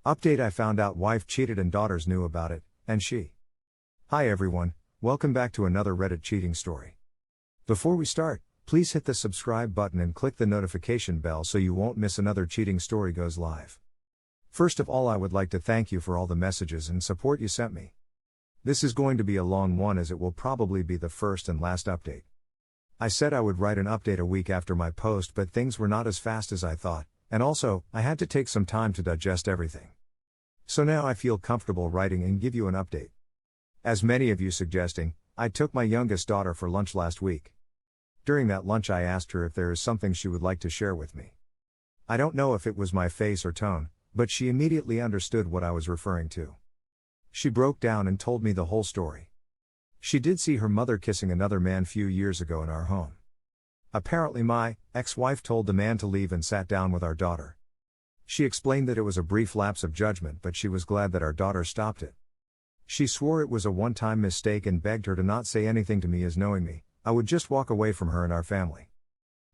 Update: I found out wife cheated and daughters knew about it, and she. Hi everyone, welcome back to another Reddit cheating story. Before we start, please hit the subscribe button and click the notification bell so you won't miss another cheating story goes live. First of all, I would like to thank you for all the messages and support you sent me. This is going to be a long one as it will probably be the first and last update. I said I would write an update a week after my post, but things were not as fast as I thought, and also, I had to take some time to digest everything. So now I feel comfortable writing and give you an update. As many of you suggesting, I took my youngest daughter for lunch last week. During that lunch I asked her if there is something she would like to share with me. I don't know if it was my face or tone, but she immediately understood what I was referring to. She broke down and told me the whole story. She did see her mother kissing another man few years ago in our home. Apparently my ex-wife told the man to leave and sat down with our daughter. She explained that it was a brief lapse of judgment, but she was glad that our daughter stopped it. She swore it was a one-time mistake and begged her to not say anything to me, as knowing me, I would just walk away from her and our family.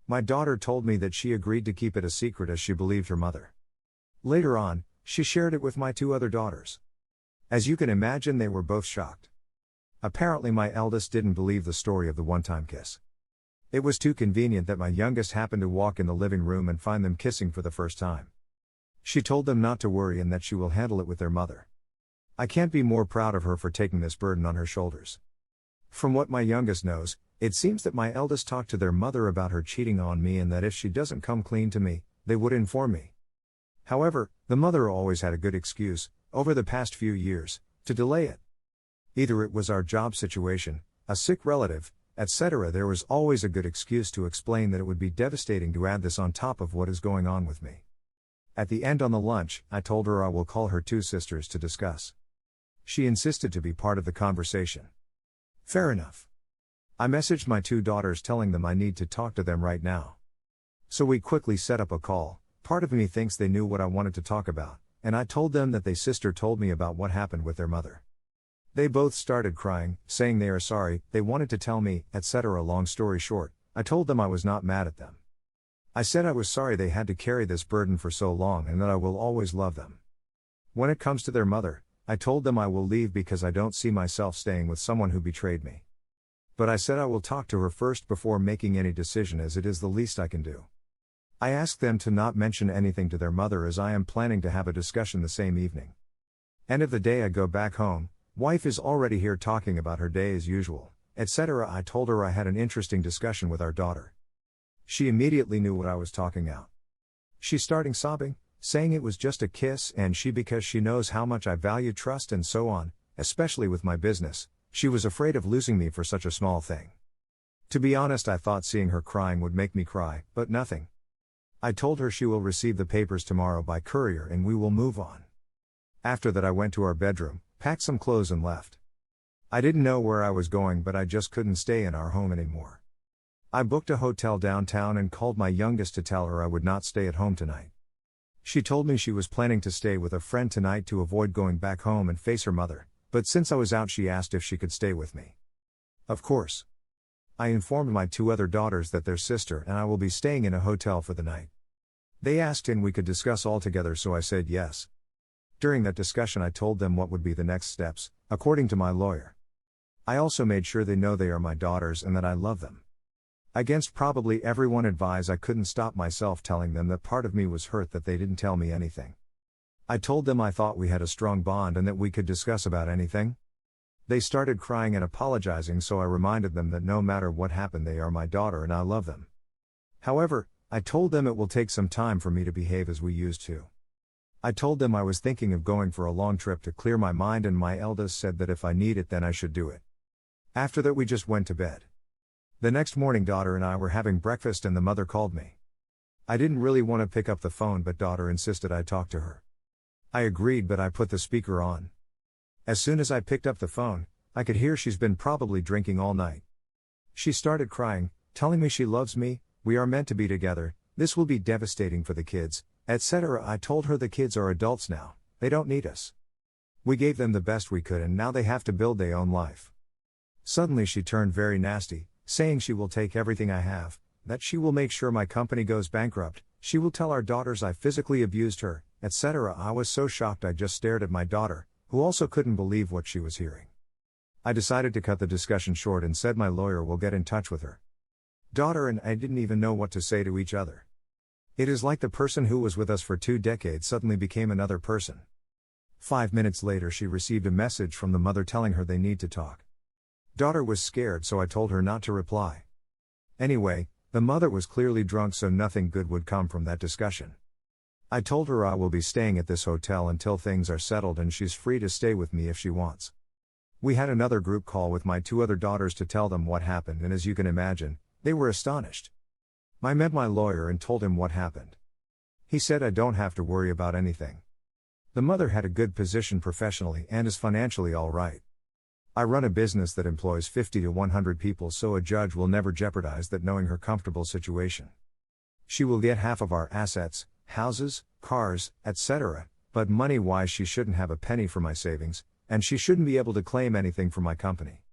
My daughter told me that she agreed to keep it a secret as she believed her mother. Later on, she shared it with my two other daughters. As you can imagine, they were both shocked. Apparently my eldest didn't believe the story of the one-time kiss. It was too convenient that my youngest happened to walk in the living room and find them kissing for the first time. She told them not to worry and that she will handle it with their mother. I can't be more proud of her for taking this burden on her shoulders. From what my youngest knows, it seems that my eldest talked to their mother about her cheating on me and that if she doesn't come clean to me, they would inform me. However, the mother always had a good excuse, over the past few years, to delay it. Either it was our job situation, a sick relative, etc. There was always a good excuse to explain that it would be devastating to add this on top of what is going on with me. At the end on the lunch, I told her I will call her two sisters to discuss. She insisted to be part of the conversation. Fair enough. I messaged my two daughters telling them I need to talk to them right now. So we quickly set up a call. Part of me thinks they knew what I wanted to talk about, and I told them that their sister told me about what happened with their mother. They both started crying, saying they are sorry, they wanted to tell me, etc. Long story short, I told them I was not mad at them. I said I was sorry they had to carry this burden for so long and that I will always love them. When it comes to their mother, I told them I will leave because I don't see myself staying with someone who betrayed me. But I said I will talk to her first before making any decision, as it is the least I can do. I asked them to not mention anything to their mother as I am planning to have a discussion the same evening. End of the day I go back home, wife is already here talking about her day as usual, etc. I told her I had an interesting discussion with our daughter. She immediately knew what I was talking about. She started sobbing, saying it was just a kiss and because she knows how much I value trust and so on, especially with my business, she was afraid of losing me for such a small thing. To be honest, I thought seeing her crying would make me cry, but nothing. I told her she will receive the papers tomorrow by courier and we will move on. After that I went to our bedroom, packed some clothes and left. I didn't know where I was going, but I just couldn't stay in our home anymore. I booked a hotel downtown and called my youngest to tell her I would not stay at home tonight. She told me she was planning to stay with a friend tonight to avoid going back home and face her mother, but since I was out she asked if she could stay with me. Of course. I informed my two other daughters that their sister and I will be staying in a hotel for the night. They asked and we could discuss all together, so I said yes. During that discussion I told them what would be the next steps, according to my lawyer. I also made sure they know they are my daughters and that I love them. Against probably everyone advised, I couldn't stop myself telling them that part of me was hurt that they didn't tell me anything. I told them I thought we had a strong bond and that we could discuss about anything. They started crying and apologizing, so I reminded them that no matter what happened they are my daughter and I love them. However, I told them it will take some time for me to behave as we used to. I told them I was thinking of going for a long trip to clear my mind and my eldest said that if I need it then I should do it. After that we just went to bed. The next morning daughter and I were having breakfast and the mother called me. I didn't really want to pick up the phone, but daughter insisted I talk to her. I agreed, but I put the speaker on. As soon as I picked up the phone, I could hear she's been probably drinking all night. She started crying, telling me she loves me, we are meant to be together, this will be devastating for the kids, etc. I told her the kids are adults now, they don't need us. We gave them the best we could and now they have to build their own life. Suddenly she turned very nasty, saying she will take everything I have, that she will make sure my company goes bankrupt, she will tell our daughters I physically abused her, etc. I was so shocked I just stared at my daughter, who also couldn't believe what she was hearing. I decided to cut the discussion short and said my lawyer will get in touch with her. Daughter and I didn't even know what to say to each other. It is like the person who was with us for 2 decades suddenly became another person. 5 minutes later she received a message from the mother telling her they need to talk. Daughter was scared, so I told her not to reply. Anyway, the mother was clearly drunk, so nothing good would come from that discussion. I told her I will be staying at this hotel until things are settled and she's free to stay with me if she wants. We had another group call with my 2 other daughters to tell them what happened, and as you can imagine, they were astonished. I met my lawyer and told him what happened. He said I don't have to worry about anything. The mother had a good position professionally and is financially all right. I run a business that employs 50 to 100 people, so a judge will never jeopardize that knowing her comfortable situation. She will get half of our assets, houses, cars, etc., but money-wise she shouldn't have a penny for my savings, and she shouldn't be able to claim anything from my company.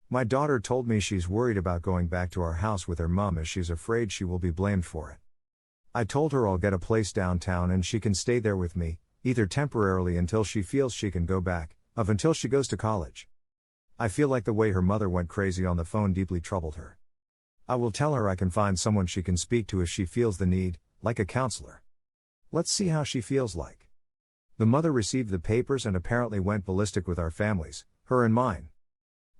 My daughter told me she's worried about going back to our house with her mom as she's afraid she will be blamed for it. I told her I'll get a place downtown and she can stay there with me, either temporarily until she feels she can go back, or until she goes to college. I feel like the way her mother went crazy on the phone deeply troubled her. I will tell her I can find someone she can speak to if she feels the need, like a counselor. Let's see how she feels like. The mother received the papers and apparently went ballistic with our families, her and mine.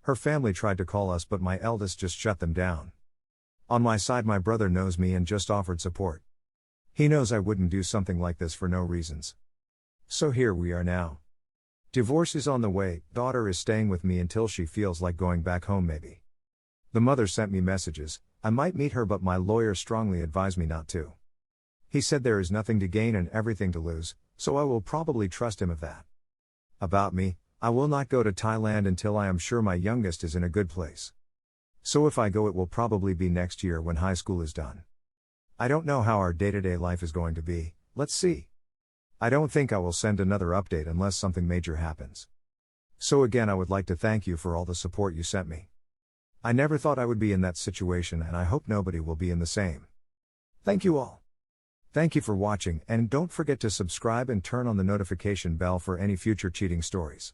Her family tried to call us, but my eldest just shut them down. On my side, my brother knows me and just offered support. He knows I wouldn't do something like this for no reasons. So here we are now. Divorce is on the way, daughter is staying with me until she feels like going back home maybe. The mother sent me messages, I might meet her but my lawyer strongly advised me not to. He said there is nothing to gain and everything to lose, so I will probably trust him of that. About me, I will not go to Thailand until I am sure my youngest is in a good place. So if I go, it will probably be next year when high school is done. I don't know how our day-to-day life is going to be, let's see. I don't think I will send another update unless something major happens. So again, I would like to thank you for all the support you sent me. I never thought I would be in that situation, and I hope nobody will be in the same. Thank you all. Thank you for watching, and don't forget to subscribe and turn on the notification bell for any future cheating stories.